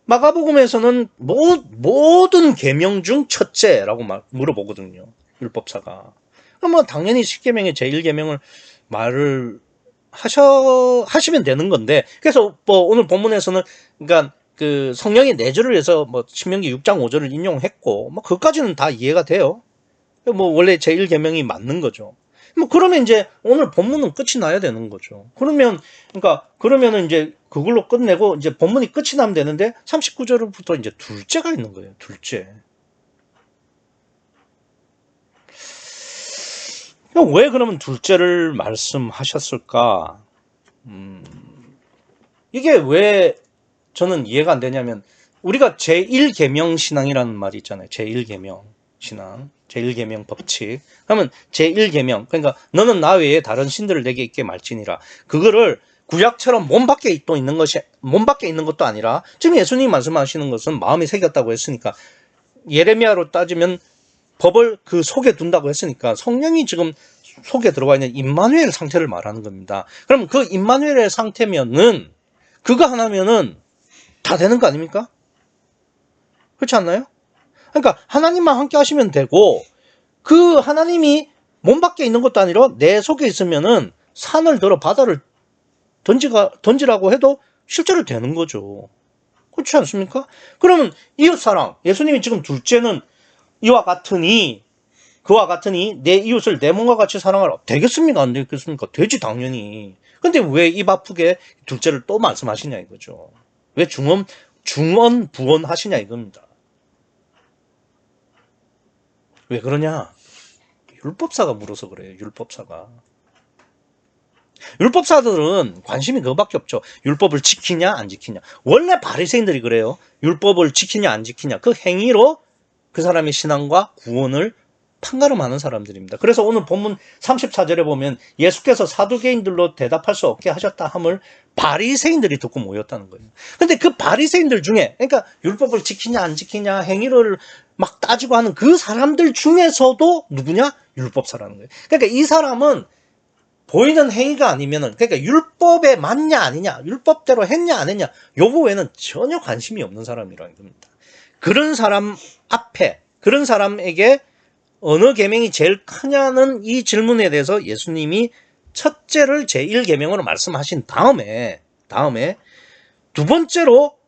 마가복음에서는 모든 계명 중 첫째라고 물어보거든요. 율법사가. 그럼 당연히 10계명의 제1계명을 말을 하시면 되는 건데, 그래서 오늘 본문에서는 그러니까 그 성령의 내주를 해서 신명기 6장 5절을 인용했고 그것까지는 다 이해가 돼요. 원래 제1계명이 맞는 거죠. 그러면 이제 오늘 본문은 끝이 나야 되는 거죠. 그러면은 이제 그걸로 끝내고 이제 본문이 끝이 나면 되는데 39절부터 이제 둘째가 있는 거예요. 둘째. 왜 그러면 둘째를 말씀하셨을까? 이게 왜 저는 이해가 안 되냐면 우리가 제1계명 신앙이라는 말이 있잖아요. 제1계명 신앙, 제1계명 법칙. 그러면 제1계명, 그러니까 너는 나 외에 다른 신들을 내게 있게 말지니라. 그거를 구약처럼 몸 밖에 있는 것도 아니라 지금 예수님이 말씀하시는 것은 마음에 새겼다고 했으니까 예레미야로 따지면 법을 그 속에 둔다고 했으니까 성령이 지금 속에 들어와 있는 임마누엘 상태를 말하는 겁니다. 그럼 그 임마누엘의 상태면은 그거 하나면은 다 되는 거 아닙니까? 그렇지 않나요? 그러니까 하나님만 함께 하시면 되고 그 하나님이 몸 밖에 있는 것도 아니라 내 속에 있으면은 산을 들어 바다를 던지라고 해도 실제로 되는 거죠. 그렇지 않습니까? 그러면 이웃사랑, 예수님이 지금 둘째는 그와 같으니 내 이웃을 내 몸과 같이 사랑하라. 되겠습니까? 안 되겠습니까? 되지 당연히. 근데 왜 입 아프게 둘째를 또 말씀하시냐 이거죠. 왜 중언 부언 하시냐 이겁니다. 왜 그러냐? 율법사가 물어서 그래요. 율법사들은 관심이 그거밖에 없죠. 율법을 지키냐 안 지키냐. 원래 바리새인들이 그래요. 율법을 지키냐 안 지키냐. 그 행위로 그 사람의 신앙과 구원을 판가름하는 사람들입니다. 그래서 오늘 본문 34절에 보면 예수께서 사두개인들로 대답할 수 없게 하셨다 함을 바리새인들이 듣고 모였다는 거예요. 근데 그 바리새인들 중에, 그러니까 율법을 지키냐 안 지키냐 행위를 막 따지고 하는 그 사람들 중에서도 누구냐? 율법사라는 거예요. 그러니까 이 사람은 보이는 행위가 아니면은, 그러니까 율법에 맞냐 아니냐, 율법대로 했냐 안 했냐, 요거 외에는 전혀 관심이 없는 사람이라는 겁니다. 그런 사람에게 어느 계명이 제일 크냐는 이 질문에 대해서 예수님이 첫째를 제1계명으로 말씀하신 다음에 두 번째로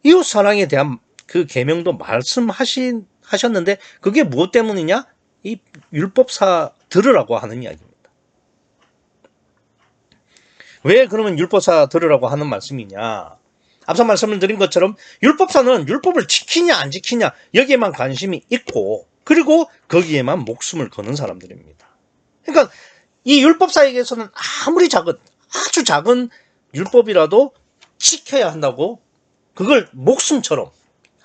이웃 사랑에 대한 그 계명도 말씀하셨는데 그게 무엇 때문이냐? 이 율법사 들으라고 하는 이야기입니다. 왜 그러면 율법사 들으라고 하는 말씀이냐? 앞서 말씀을 드린 것처럼 율법사는 율법을 지키냐 안 지키냐 여기에만 관심이 있고 그리고 거기에만 목숨을 거는 사람들입니다. 그러니까 이 율법사에게서는 아주 작은 율법이라도 지켜야 한다고 그걸 목숨처럼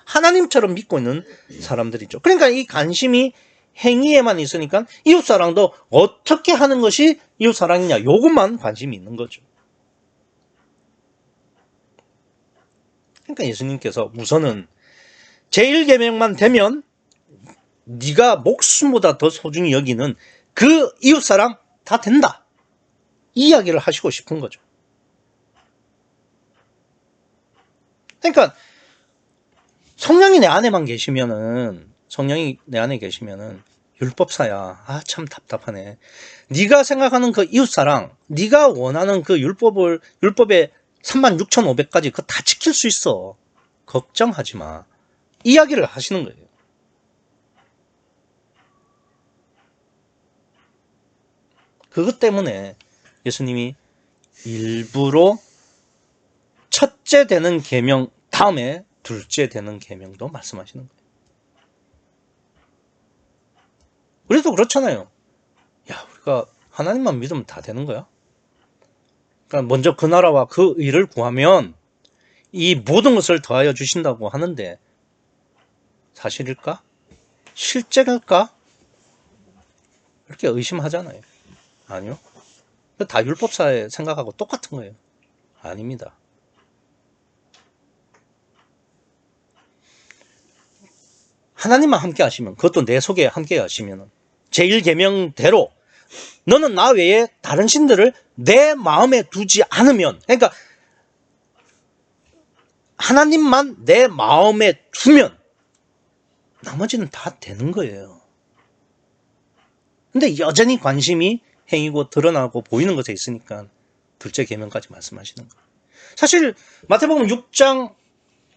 하나님처럼 믿고 있는 사람들이죠. 그러니까 이 관심이 행위에만 있으니까 이웃사랑도 어떻게 하는 것이 이웃사랑이냐, 요것만 관심이 있는 거죠. 그러니까 예수님께서 우선은 제1계명만 되면 네가 목숨보다 더 소중히 여기는 그 이웃사랑 다 된다, 이 이야기를 하시고 싶은 거죠. 그러니까 성령이 내 안에만 계시면은, 성령이 내 안에 계시면은 율법사야, 아 참 답답하네. 네가 생각하는 그 이웃사랑, 네가 원하는 그 율법의 36,500가지 그거 다 지킬 수 있어, 걱정하지 마, 이야기를 하시는 거예요. 그것 때문에 예수님이 일부러 첫째 되는 계명 다음에 둘째 되는 계명도 말씀하시는 거예요. 우리도 그렇잖아요. 야, 우리가 하나님만 믿으면 다 되는 거야? 그러니까 먼저 그 나라와 그 의를 구하면 이 모든 것을 더하여 주신다고 하는데 사실일까? 실제일까? 이렇게 의심하잖아요. 아니요. 다 율법사의 생각하고 똑같은 거예요. 아닙니다. 하나님만 함께 하시면, 그것도 내 속에 함께 하시면 제1계명대로 너는 나 외에 다른 신들을 내 마음에 두지 않으면, 그러니까 하나님만 내 마음에 두면 나머지는 다 되는 거예요. 근데 여전히 관심이 행위고 드러나고 보이는 것에 있으니까 둘째 계명까지 말씀하시는 거예요. 사실 마태복음 6장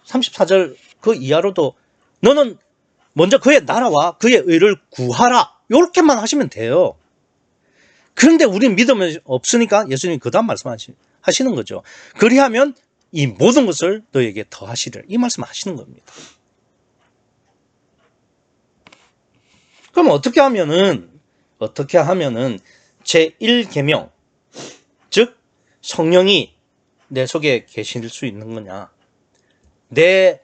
34절 그 이하로도 너는 먼저 그의 나라와 그의 의를 구하라, 이렇게만 하시면 돼요. 그런데 우리는 믿음이 없으니까 예수님이 그 다음 말씀하시는 거죠. 그리하면 이 모든 것을 너에게 더하시리라, 이 말씀 하시는 겁니다. 그럼 어떻게 하면은 제1계명, 즉 성령이 내 속에 계실 수 있는 거냐, 내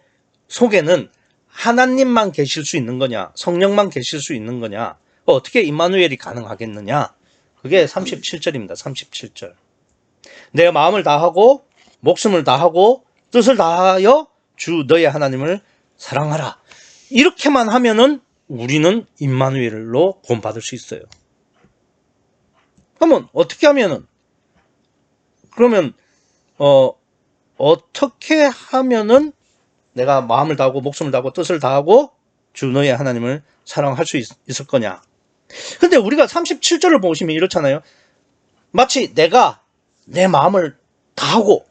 속에는 하나님만 계실 수 있는 거냐, 성령만 계실 수 있는 거냐, 어떻게 임마누엘이 가능하겠느냐, 그게 37절입니다. 37절. 내 마음을 다하고 목숨을 다하고 뜻을 다하여 주 너의 하나님을 사랑하라, 이렇게만 하면은 우리는 임마누엘로 구원받을 수 있어요. 그러면 어떻게 하면은, 그러면 어떻게 하면은 내가 마음을 다하고 목숨을 다하고 뜻을 다하고 주 너의 하나님을 사랑할 수 있을 거냐. 근데 우리가 37절을 보시면 이렇잖아요. 마치 내가 내 마음을 다하고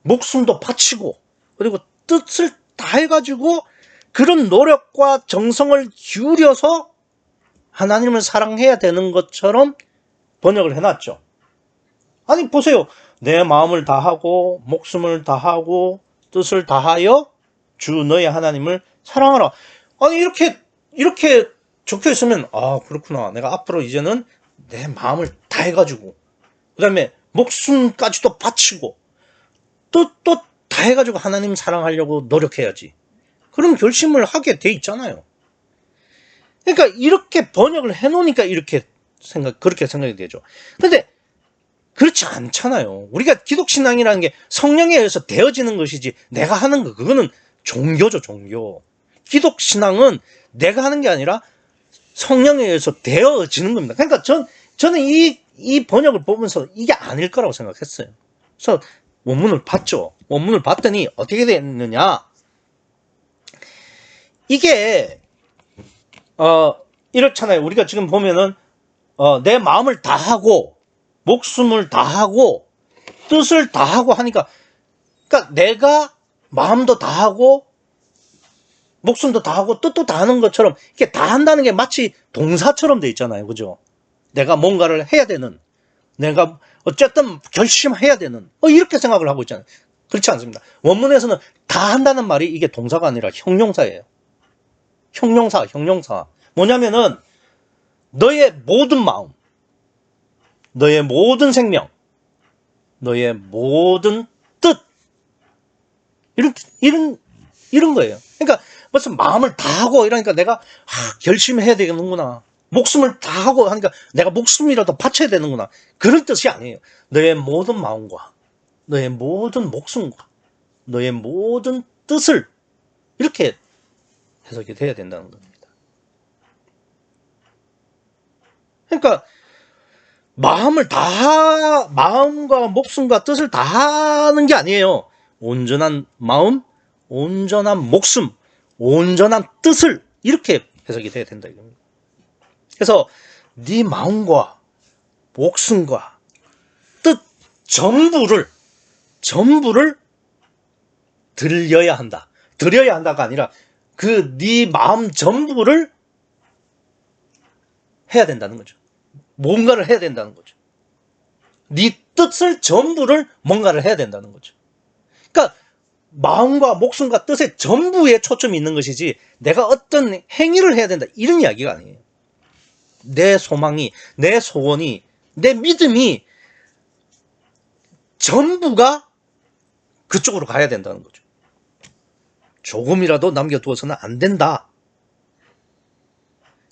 목숨도 바치고 그리고 뜻을 다해가지고 그런 노력과 정성을 기울여서 하나님을 사랑해야 되는 것처럼 번역을 해놨죠. 아니 보세요. 내 마음을 다하고 목숨을 다하고 뜻을 다하여 주 너의 하나님을 사랑하라. 아니 이렇게 적혀 있으면, 아 그렇구나, 내가 앞으로 이제는 내 마음을 다해가지고 그 다음에 목숨까지도 바치고 뜻도 다해가지고 하나님 사랑하려고 노력해야지, 그럼 결심을 하게 돼 있잖아요. 그러니까 이렇게 번역을 해놓으니까 그렇게 생각이 되죠. 근데 그렇지 않잖아요. 우리가 기독신앙이라는 게 성령에 의해서 되어지는 것이지 내가 하는 거, 그거는 종교죠, 종교. 기독신앙은 내가 하는 게 아니라 성령에 의해서 되어지는 겁니다. 그러니까 저는 이 번역을 보면서 이게 아닐 거라고 생각했어요. 그래서 원문을 봤죠. 원문을 봤더니 어떻게 됐느냐. 이게 이렇잖아요. 우리가 지금 보면은 내 마음을 다하고 목숨을 다하고 뜻을 다하고 하니까, 그러니까 내가 마음도 다하고 목숨도 다하고 뜻도 다하는 것처럼 이렇게 다한다는 게 마치 동사처럼 돼 있잖아요. 그죠? 내가 뭔가를 해야 되는, 내가 어쨌든 결심해야 되는, 이렇게 생각을 하고 있잖아요. 그렇지 않습니다. 원문에서는 다한다는 말이 이게 동사가 아니라 형용사예요. 형용사. 뭐냐면은 너의 모든 마음, 너의 모든 생명, 너의 모든 뜻, 이런 거예요. 그러니까 무슨 마음을 다하고 이러니까 내가 결심해야 되겠는구나. 목숨을 다 하고 하니까 내가 목숨이라도 바쳐야 되는구나. 그런 뜻이 아니에요. 너의 모든 마음과 너의 모든 목숨과 너의 모든 뜻을 이렇게 해석이 돼야 된다는 겁니다. 그러니까 마음과 목숨과 뜻을 다 하는 게 아니에요. 온전한 마음, 온전한 목숨, 온전한 뜻을 이렇게 해석이 돼야 된다 이겁니다. 그래서 네 마음과 목숨과 뜻 전부를 들여야 한다. 들여야 한다가 아니라 그 네 마음 전부를 해야 된다는 거죠. 뭔가를 해야 된다는 거죠. 네 뜻을 전부를 뭔가를 해야 된다는 거죠. 그러니까 마음과 목숨과 뜻의 전부에 초점이 있는 것이지 내가 어떤 행위를 해야 된다 이런 이야기가 아니에요. 내 소망이, 내 소원이, 내 믿음이 전부가 그쪽으로 가야 된다는 거죠. 조금이라도 남겨두어서는 안 된다.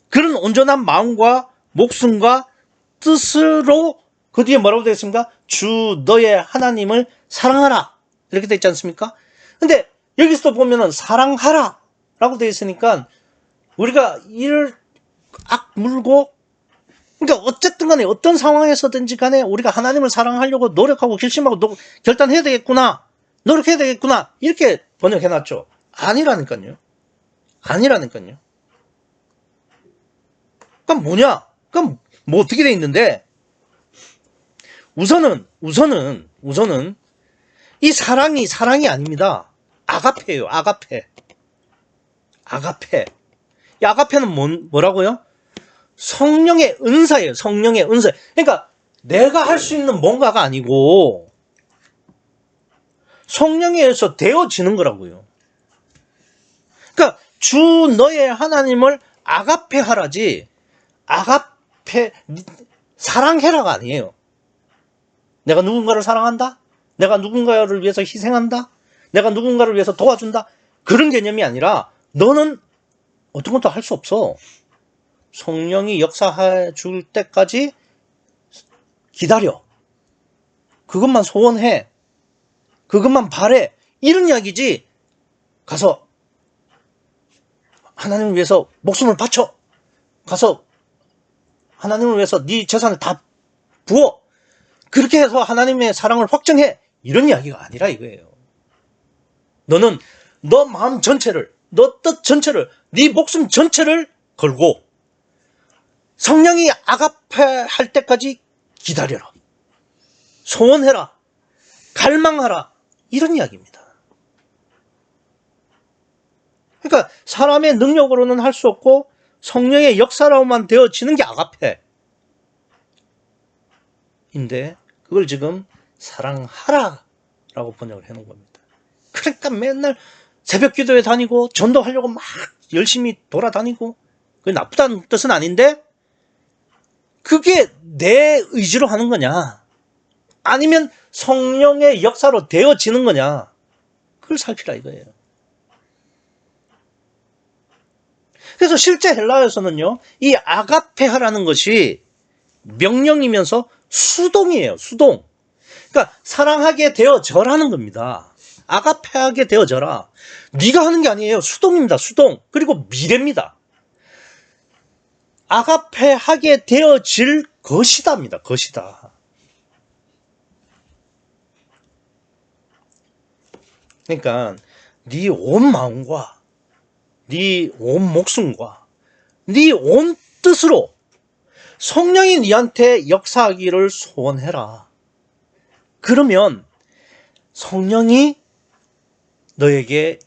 그런 온전한 마음과 목숨과 뜻으로 그 뒤에 뭐라고 되어 있습니까? 주 너의 하나님을 사랑하라 이렇게 되어 있지 않습니까? 근데 여기서도 보면은 사랑하라 라고 되어 있으니까 우리가 이를 악물고 그러니까 어쨌든 간에 어떤 상황에서든지 간에 우리가 하나님을 사랑하려고 노력하고 결심하고 결단해야 되겠구나 노력해야 되겠구나 이렇게 번역해놨죠. 아니라니까요. 아니라니까요. 그럼 뭐냐? 그럼 뭐 어떻게 돼 있는데 우선은 이 사랑이 아닙니다. 아가페예요. 아가페. 이 아가페는 뭐라고요? 성령의 은사예요. 성령의 은사. 그러니까 내가 할 수 있는 뭔가가 아니고 성령에 의해서 되어지는 거라고요. 그러니까 주 너의 하나님을 아가페 하라지 아가페 사랑해라가 아니에요. 내가 누군가를 사랑한다? 내가 누군가를 위해서 희생한다? 내가 누군가를 위해서 도와준다? 그런 개념이 아니라 너는 어떤 것도 할 수 없어. 성령이 역사해 줄 때까지 기다려. 그것만 소원해. 그것만 바래. 이런 이야기지. 가서 하나님을 위해서 목숨을 바쳐. 가서 하나님을 위해서 네 재산을 다 부어. 그렇게 해서 하나님의 사랑을 확정해. 이런 이야기가 아니라 이거예요. 너는 너 마음 전체를, 너 뜻 전체를, 네 목숨 전체를 걸고 성령이 아가페 할 때까지 기다려라. 소원해라. 갈망하라. 이런 이야기입니다. 그러니까 사람의 능력으로는 할 수 없고 성령의 역사로만 되어지는 게 아가페인데 그걸 지금 사랑하라 라고 번역을 해놓은 겁니다. 그러니까 맨날 새벽 기도에 다니고 전도하려고 막 열심히 돌아다니고 그게 나쁘다는 뜻은 아닌데 그게 내 의지로 하는 거냐 아니면 성령의 역사로 되어지는 거냐 그걸 살피라 이거예요. 그래서 실제 헬라어에서는요 이 아가페하라는 것이 명령이면서 수동이에요. 수동. 그러니까 사랑하게 되어져라는 겁니다. 아가페하게 되어져라. 네가 하는 게 아니에요. 수동입니다. 수동. 그리고 미래입니다. 아가페하게 되어질 것이다입니다. 것이다. 그러니까 네 온 마음과 네 온 목숨과 네 온 뜻으로 성령이 네한테 역사하기를 소원해라. 그러면 성령이 너에게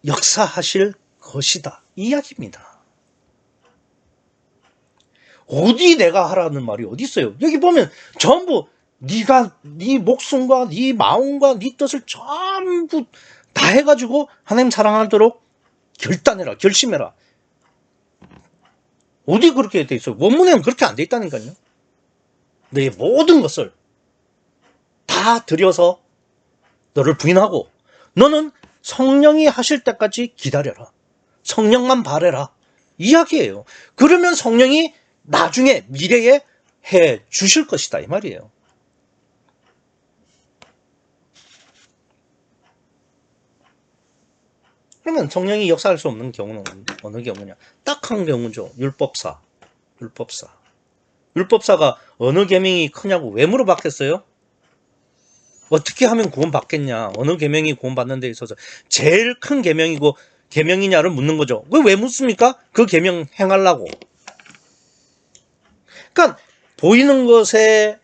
역사하실 것이다. 이 이야기입니다. 어디 내가 하라는 말이 어디 있어요? 여기 보면 전부 네가 네 목숨과 네 마음과 네 뜻을 전부 다 해가지고 하나님 사랑하도록 결단해라. 결심해라. 어디 그렇게 돼 있어요? 원문에는 그렇게 안 돼 있다니까요. 너의 모든 것을 다 들여서 너를 부인하고 너는 성령이 하실 때까지 기다려라. 성령만 바래라. 이야기예요. 그러면 성령이 나중에 미래에 해 주실 것이다 이 말이에요. 그러면 성령이 역사할 수 없는 경우는 어느 경우냐? 딱 한 경우죠. 율법사. 율법사가 어느 계명이 크냐고 왜 물어봤겠어요? 어떻게 하면 구원받겠냐? 어느 계명이 구원받는 데 있어서 제일 큰 계명이고 계명이냐를 묻는 거죠. 왜 묻습니까? 그 계명 행하려고. 그러니까 보이는 것에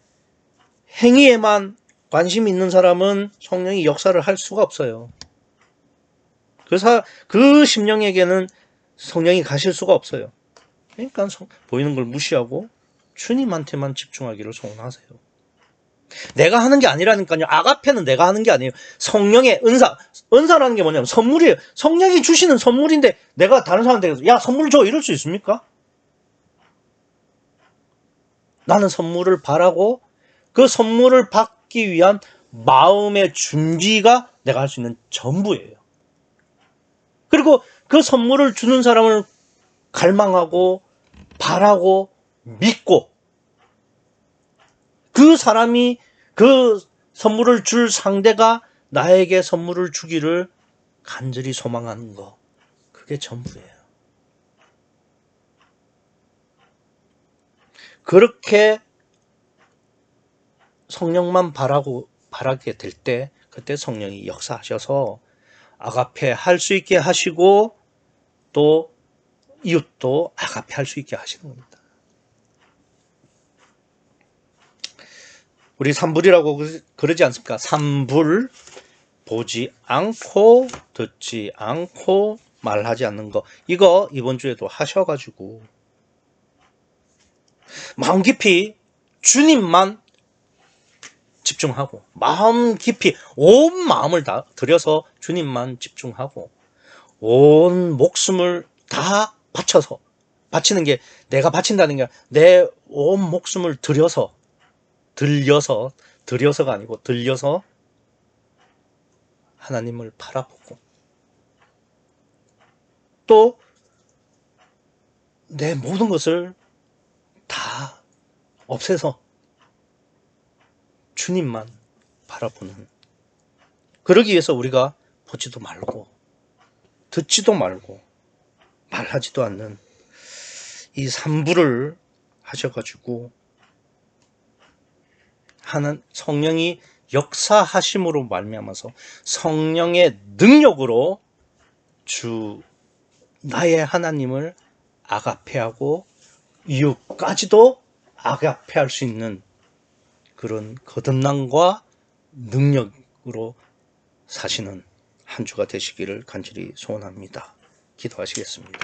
행위에만 관심이 있는 사람은 성령이 역사를 할 수가 없어요. 그 심령에게는 성령이 가실 수가 없어요. 그러니까 보이는 걸 무시하고 주님한테만 집중하기를 소원하세요. 내가 하는 게 아니라니까요. 아가페는 내가 하는 게 아니에요. 성령의 은사라는 게 뭐냐면 선물이에요. 성령이 주시는 선물인데 내가 다른 사람한테 야 선물 줘 이럴 수 있습니까? 나는 선물을 바라고 그 선물을 받기 위한 마음의 준비가 내가 할 수 있는 전부예요. 그리고 그 선물을 주는 사람을 갈망하고 바라고 믿고 그 사람이 그 선물을 줄 상대가 나에게 선물을 주기를 간절히 소망하는 거. 그게 전부예요. 그렇게 성령만 바라게 될 때 그때 성령이 역사하셔서 아가페 할 수 있게 하시고 또 이웃도 아가페 할 수 있게 하시는 겁니다. 우리 삼불이라고 그러지 않습니까? 삼불, 보지 않고 듣지 않고 말하지 않는 거. 이거 이번 주에도 하셔가지고 마음 깊이 주님만 집중하고 마음 깊이 온 마음을 다 들여서 주님만 집중하고 온 목숨을 다 바쳐서 바치는 게 내가 바친다는 게 내 온 목숨을 들여서가 아니고 들여서 하나님을 바라보고 또 내 모든 것을 다 없애서 주님만 바라보는 그러기 위해서 우리가 보지도 말고 듣지도 말고 말하지도 않는 이 삼부를 하셔가지고 하는 성령이 역사하심으로 말미암아서 성령의 능력으로 나의 하나님을 아가페하고 이웃까지도 아가페할 수 있는 그런 거듭남과 능력으로 사시는 한 주가 되시기를 간절히 소원합니다. 기도하시겠습니다.